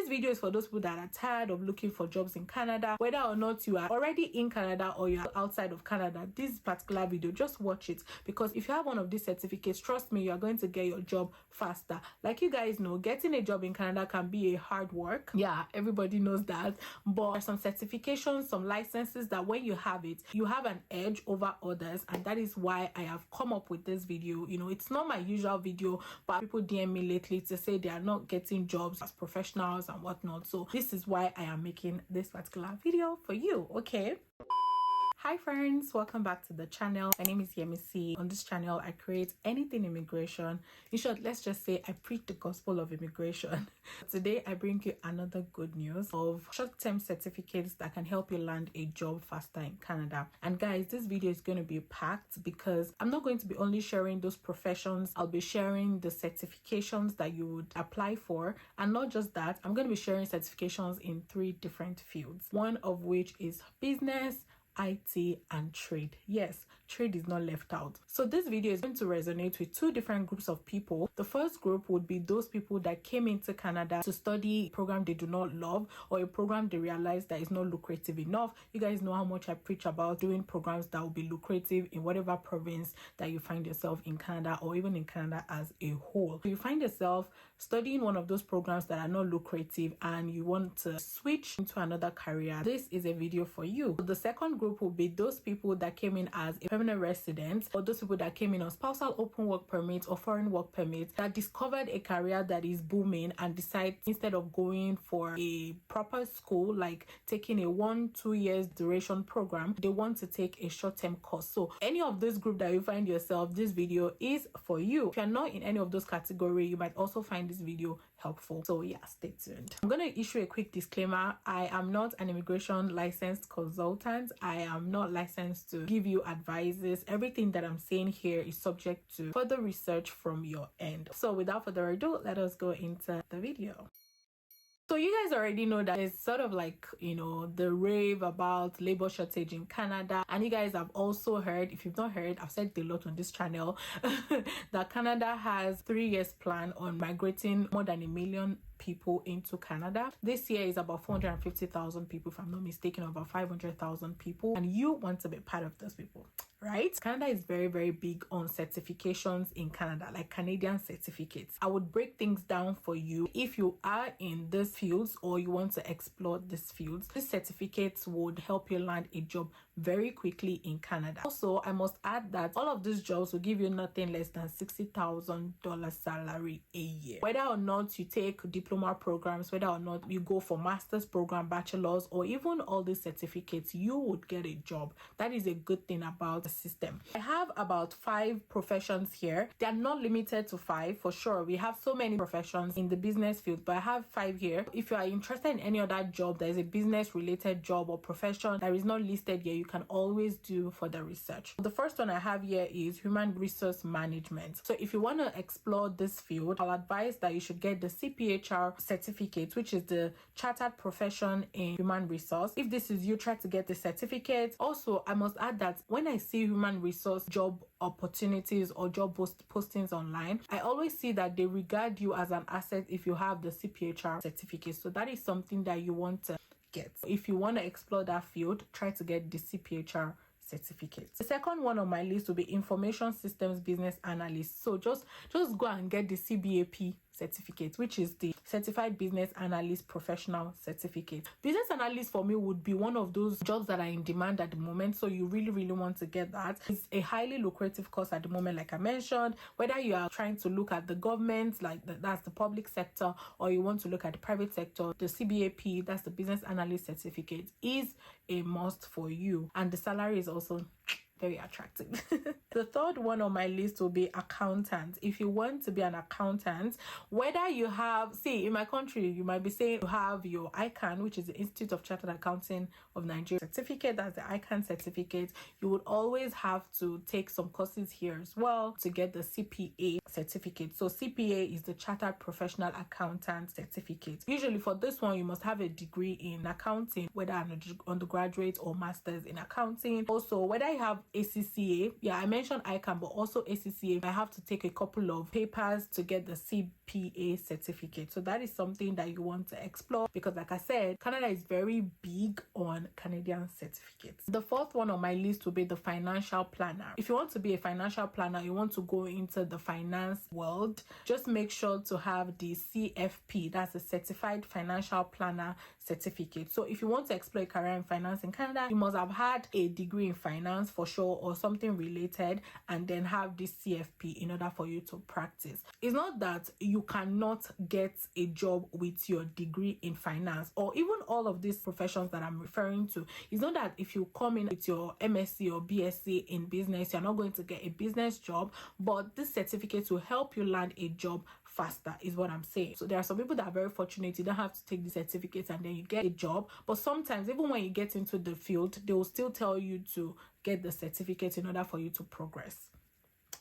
this video is for those people that are tired of looking for jobs in Canada, whether or not you are already in Canada or you are outside of Canada. This particular video, just watch it, because if you have one of these certificates, trust me, you are going to get your job faster. Like you guys know, getting a job in Canada can be a hard work. Yeah, everybody knows that, but there's some certifications, some licenses that when you have it, you have an edge over others, and that is why I have come up with this video. You know, it's not my usual video, but people DM me lately to say they are not getting jobs as professionals and whatnot, so this is why I am making this particular video for you. Okay, hi friends, welcome back to the channel. My name is Yemisi. On this channel I create anything immigration. In short, let's just say I preach the gospel of immigration. Today I bring you another good news of short-term certificates that can help you land a job faster in Canada. And guys, this video is going to be packed because I'm not going to be only sharing those professions, I'll be sharing the certifications that you would apply for. And not just that, I'm going to be sharing certifications in 3 different fields, one of which is business, IT, and trade. Yes, trade is not left out. So this video is going to resonate with 2 different groups of people. The first group would be those people that came into Canada to study a program they do not love, or a program they realize that is not lucrative enough. You guys know how much I preach about doing programs that will be lucrative in whatever province that you find yourself in Canada, or even in Canada as a whole. If you find yourself studying one of those programs that are not lucrative and you want to switch into another career, this is a video for you. The second group will be those people that came in as a permanent resident, or those people that came in on spousal open work permits or foreign work permits, that discovered a career that is booming and decide, instead of going for a proper school, like taking a 1-2 years duration program, they want to take a short-term course. So any of this group that you find yourself, this video is for you. If you're not in any of those categories, you might also find this video helpful. So yeah, stay tuned. I'm going to issue a quick disclaimer. I am not an immigration licensed consultant. I am not licensed to give you advices. Everything that I'm saying here is subject to further research from your end. So without further ado, let us go into the video. So you guys already know that it's sort of like, you know, the rave about labor shortage in Canada. And you guys have also heard, if you've not heard, I've said a lot on this channel, that Canada has 3 years plan on migrating more than 1 million people into Canada. This year is about 450,000 people, if I'm not mistaken, about 500,000 people, and you want to be part of those people, right? Canada is very, very big on certifications in Canada, like Canadian certificates. I would break things down for you. If you are in these fields or you want to explore these fields, these certificates would help you land a job very quickly in Canada. Also, I must add that all of these jobs will give you nothing less than $60,000 salary a year. Whether or not you take diploma programs, whether or not you go for master's program, bachelor's, or even all these certificates, you would get a job. That is a good thing about the system. I have about 5 professions here. They are not limited to 5 for sure. We have so many professions in the business field, but I have 5 here. If you are interested in any other job that is a business related job or profession that is not listed here, you can always do further research. The first one I have here is human resource management. So if you want to explore this field, I'll advise that you should get the CPHR certificate, which is the Chartered Profession in Human Resource. If this is you, try to get the certificate. Also, I must add that when I see human resource job opportunities or job postings online, I always see that they regard you as an asset if you have the CPHR certificate. So that is something that you want to get. If you want to explore that field, try to get the CPHR certificate. The second one on my list will be Information Systems Business Analyst. So just go and get the CBAP certificate, which is the Certified Business Analyst Professional Certificate. Business analyst for me would be one of those jobs that are in demand at the moment, so you really want to get that. It's a highly lucrative course at the moment, like I mentioned. Whether you are trying to look at the government, like that's the public sector, or you want to look at the private sector, the CBAP, that's the Business Analyst Certificate, is a must for you, and the salary is also very attractive. The third one on my list will be accountant. If you want to be an accountant, whether you have, see, in my country, you might be saying you have your ICANN, which is the Institute of Chartered Accounting of Nigeria certificate. That's the ICANN certificate. You would always have to take some courses here as well to get the CPA certificate. So CPA is the Chartered Professional Accountant certificate. Usually for this one, you must have a degree in accounting, whether an undergraduate or master's in accounting. Also, whether you have ACCA, yeah, I mentioned ICANN, but also ACCA, I have to take a couple of papers to get the CFPA certificate. So that is something that you want to explore, because like I said, Canada is very big on Canadian certificates. The fourth one on my list will be the financial planner. If you want to be a financial planner, you want to go into the finance world, just make sure to have the CFP, that's a certified financial planner certificate. So if you want to explore a career in finance in Canada, you must have had a degree in finance for sure, or something related, and then have this CFP in order for you to practice. It's not that you cannot get a job with your degree in finance, or even all of these professions that I'm referring to. It's not that if you come in with your MSc or BSc in business, you're not going to get a business job, but this certificate will help you land a job faster, is what I'm saying. So there are some people that are very fortunate, you don't have to take the certificate and then you get a job. But sometimes even when you get into the field, they will still tell you to get the certificate in order for you to progress.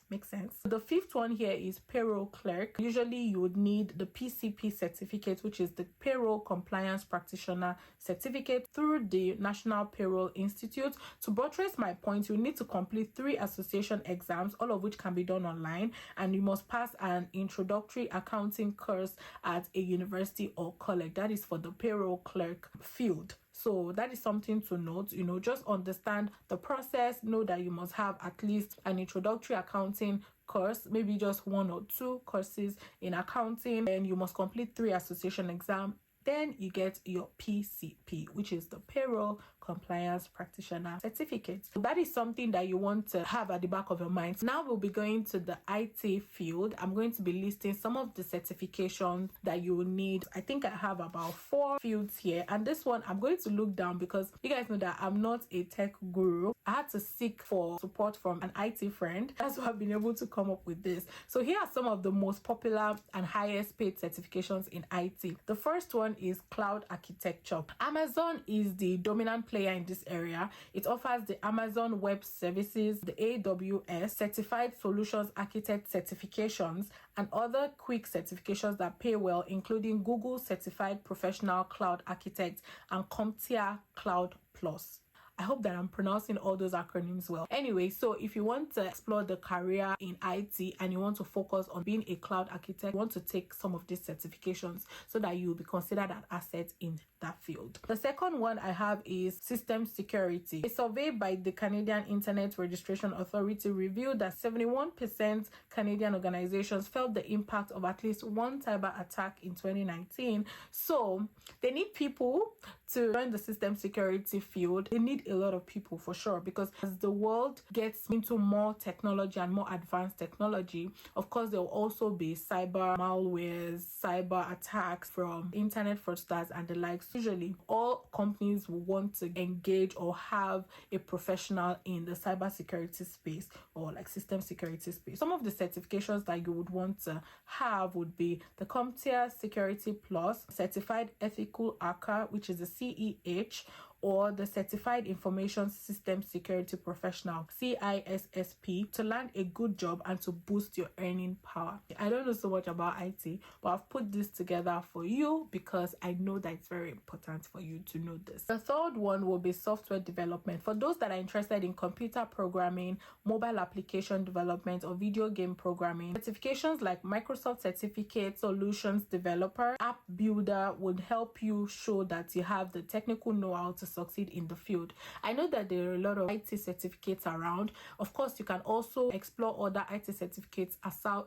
Makes sense. The fifth one here is payroll clerk. Usually you would need the PCP certificate, which is the payroll compliance practitioner certificate through the National Payroll Institute. To buttress my point, you need to complete 3 association exams, all of which can be done online, and you must pass an introductory accounting course at a university or college. That is for the payroll clerk field. So that is something to note, just understand the process. Know that you must have at least an introductory accounting course, maybe just 1 or 2 courses in accounting, and you must complete 3 association exams. Then you get your PCP, which is the Payroll Compliance Practitioner Certificate. So that is something that you want to have at the back of your mind. Now we'll be going to the IT field. I'm going to be listing some of the certifications that you will need. I think I have about 4 fields here, and this one I'm going to look down because you guys know that I'm not a tech guru. I had to seek for support from an IT friend. That's why I've been able to come up with this. So here are some of the most popular and highest paid certifications in IT. The first one is cloud architecture. Amazon is the dominant player in this area. It offers the Amazon Web Services, the AWS, Certified Solutions Architect certifications, and other quick certifications that pay well, including Google Certified Professional Cloud Architect and CompTIA Cloud Plus. I hope that I'm pronouncing all those acronyms well. Anyway, so if you want to explore the career in IT and you want to focus on being a cloud architect, you want to take some of these certifications so that you will be considered an asset in that field. The second one I have is system security. A survey by the Canadian Internet Registration Authority revealed that 71% Canadian organizations felt the impact of at least one cyber attack in 2019. So they need people to join the system security field. They need a lot of people for sure, because as the world gets into more technology and more advanced technology, of course there will also be cyber malwares, cyber attacks from internet fraudsters and the likes. Usually all companies will want to engage or have a professional in the cyber security space or like system security space. Some of the certifications that you would want to have would be the CompTIA Security Plus, Certified Ethical Hacker, which is the CEH, or the Certified Information System Security Professional, CISSP, to land a good job and to boost your earning power. I don't know so much about IT, but I've put this together for you because I know that it's very important for you to know this. The third one will be software development. For those that are interested in computer programming, mobile application development, or video game programming, certifications like Microsoft Certificate, Solutions Developer, App Builder would help you show that you have the technical know-how to succeed in the field. I know that there are a lot of IT certificates around. Of course, you can also explore other IT certificates aside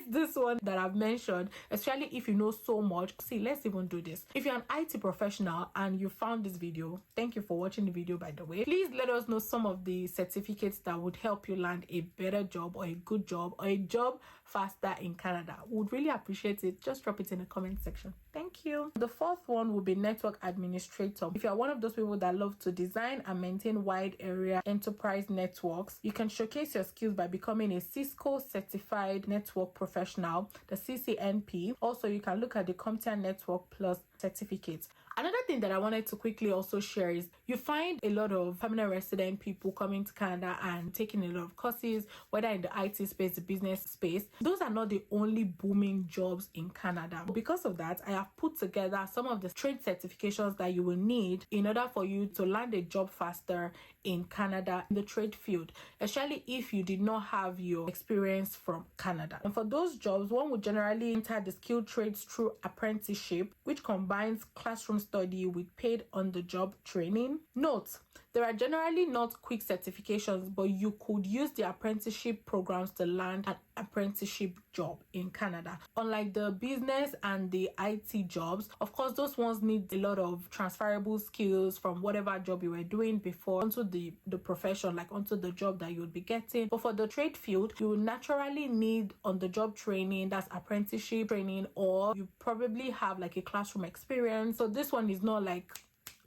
this one that I've mentioned, especially if you know so much. See, let's even do this. If you're an IT professional and you found this video, thank you for watching the video, by the way. Please let us know some of the certificates that would help you land a better job or a good job or a job faster in Canada. Would really appreciate it. Just drop it in the comment section. Thank you. The fourth one will be network administrator. If you are one of those people that love to design and maintain wide area enterprise networks, you can showcase your skills by becoming a Cisco certified network professional, the CCNP. Also, you can look at the CompTIA Network Plus certificate. Another thing that I wanted to quickly also share is you find a lot of permanent resident people coming to Canada and taking a lot of courses, whether in the IT space, the business space. Those are not the only booming jobs in Canada. Because of that, I have put together some of the trade certifications that you will need in order for you to land a job faster in Canada in the trade field, especially if you did not have your experience from Canada. And for those jobs, one would generally enter the skilled trades through apprenticeship, which combines classroom study with paid on-the-job training. Note, there are generally not quick certifications, but you could use the apprenticeship programs to land an apprenticeship job in Canada. Unlike the business and the IT jobs, of course, those ones need a lot of transferable skills from whatever job you were doing before onto the profession, like onto the job that you would be getting. But for the trade field, you will naturally need on-the-job training, that's apprenticeship training, or you probably have like a classroom experience. So this one is not like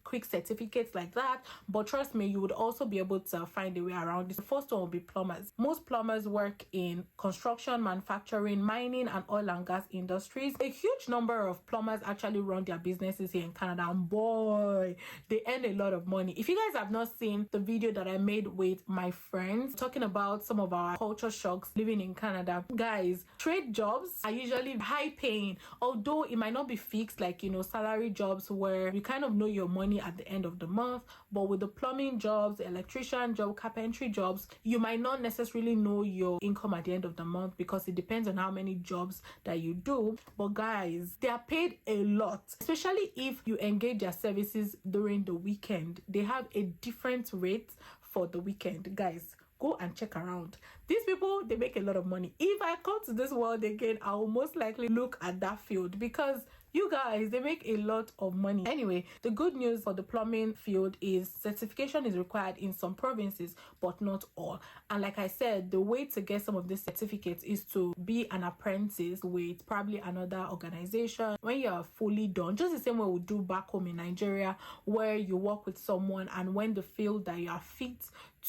quick certificates like that, but trust me, you would also be able to find a way around this. The first one will be plumbers. Most plumbers work in construction, manufacturing, mining, and oil and gas industries. A huge number of plumbers actually run their businesses here in Canada, and boy, they earn a lot of money. If you guys have not seen the video that I made with my friends talking about some of our culture shocks living in Canada, guys, trade jobs are usually high paying, although it might not be fixed like, you know, salary jobs where you kind of know your money at the end of the month. But with the plumbing jobs, electrician job, carpentry jobs, you might not necessarily know your income at the end of the month because it depends on how many jobs that you do. But guys, they are paid a lot, especially if you engage their services during the weekend. They have a different rate for the weekend. Guys, go and check around. These people, they make a lot of money. If I come to this world again, I will most likely look at that field because you guys, they make a lot of money. Anyway, the good news for the plumbing field is certification is required in some provinces, but not all. And like I said, the way to get some of these certificates is to be an apprentice with probably another organization. When you are fully done, just the same way we do back home in Nigeria, where you work with someone, and when they feel that you are fit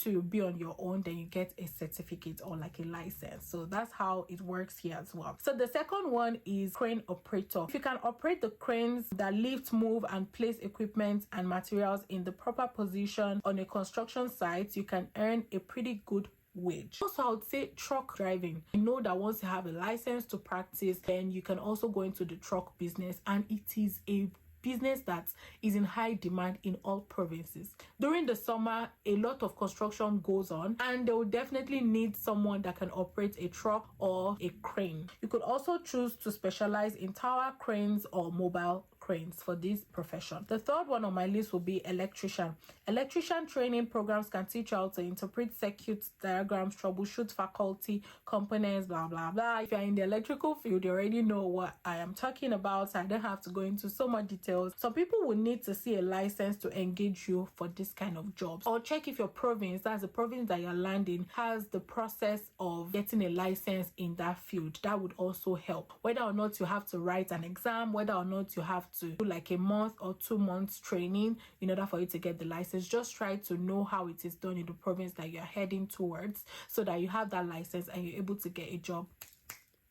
to be on your own, then you get a certificate or like a license. So that's how it works here as well. So the second one is crane operator. If you can operate the cranes that lift, move, and place equipment and materials in the proper position on a construction site, you can earn a pretty good wage. Also, I would say truck driving. I know that once you have a license to practice, then you can also go into the truck business, and it is a business that is in high demand in all provinces. During the summer, a lot of construction goes on, and they will definitely need someone that can operate a truck or a crane. You could also choose to specialize in tower cranes or mobile cranes for this profession. The third one on my list will be electrician. Electrician training programs can teach you how to interpret circuit diagrams, troubleshoot faulty components, blah blah blah. If you're in the electrical field, you already know what I am talking about, so I don't have to go into so much details. Some people will need to see a license to engage you for this kind of jobs, or check if your province, that's the province that you're landing, has the process of getting a license in that field. That would also help. Whether or not you have to write an exam, whether or not you have to do like a month or 2 months training in order for you to get the license, just try to know how it is done in the province that you're heading towards, so that you have that license and you're able to get a job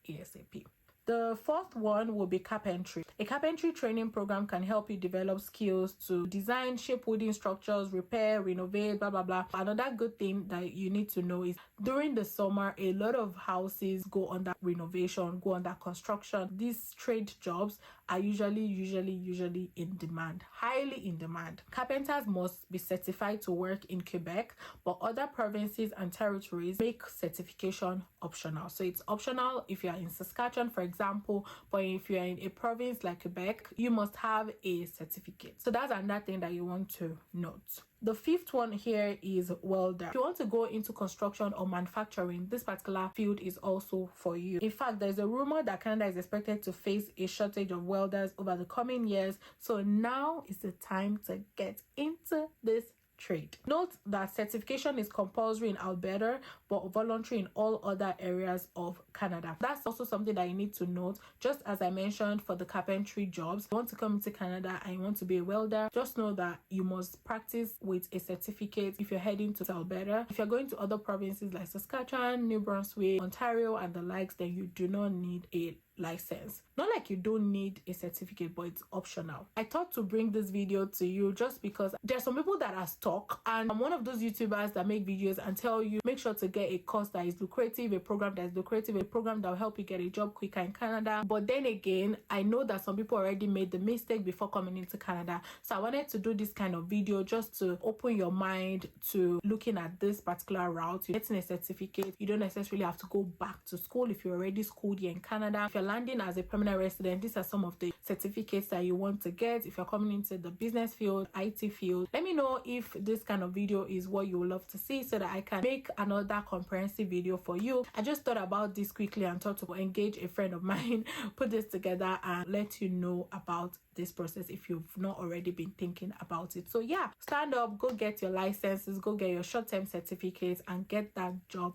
ASAP. The fourth one will be carpentry. A carpentry training program can help you develop skills to design, shape wooden structures, repair, renovate, blah, blah, blah. Another good thing that you need to know is during the summer, a lot of houses go under renovation, go under construction. These trade jobs are usually in demand, highly in demand. Carpenters must be certified to work in Quebec, but other provinces and territories make certification optional. So it's optional if you are in Saskatchewan, for example, but if you are in a province like Quebec, you must have a certificate. So that's another thing that you want to note. The fifth one here is welder. If you want to go into construction or manufacturing, this particular field is also for you. In fact, there's a rumor that Canada is expected to face a shortage of welders over the coming years. So now is the time to get into this trade. Note that certification is compulsory in Alberta but voluntary in all other areas of Canada. That's also something that you need to note. Just as I mentioned for the carpentry jobs, if you want to come to Canada and you want to be a welder, just know that you must practice with a certificate if you're heading to Alberta. If you're going to other provinces like Saskatchewan, New Brunswick, Ontario and the likes, then you do not need a license. Not like you don't need a certificate, but it's optional. I thought to bring this video to you just because there's some people that are stuck, and I'm one of those YouTubers that make videos and tell you make sure to get a course that is lucrative, a program that is lucrative, a program that will help you get a job quicker in Canada. But then again, I know that some people already made the mistake before coming into Canada, so I wanted to do this kind of video just to open your mind to looking at this particular route. You're getting a certificate. You don't necessarily have to go back to school if you're already schooled here in Canada. If you're landing as a permanent resident, these are some of the certificates that you want to get. If you're coming into the business field, IT field, let me know if this kind of video is what you would love to see so that I can make another comprehensive video for you. I just thought about this quickly and thought to engage a friend of mine, put this together and let you know about this process if you've not already been thinking about it. So yeah, stand up, go get your licenses, go get your short-term certificates and get that job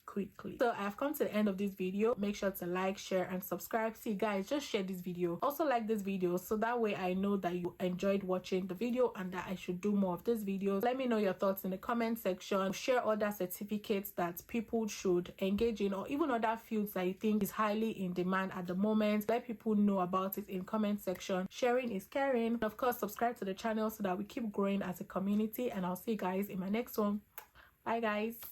quickly. So I've come to the end of this video. Make sure to like, share and subscribe. See guys, just share this video, also like this video, so that way I know that you enjoyed watching the video and that I should do more of these videos. Let me know your thoughts in the comment section. Share other certificates that people should engage in, or even other fields that you think is highly in demand at the moment. Let people know about it in comment section. Sharing is caring. And of course, subscribe to the channel so that we keep growing as a community, and I'll see you guys in my next one. Bye guys.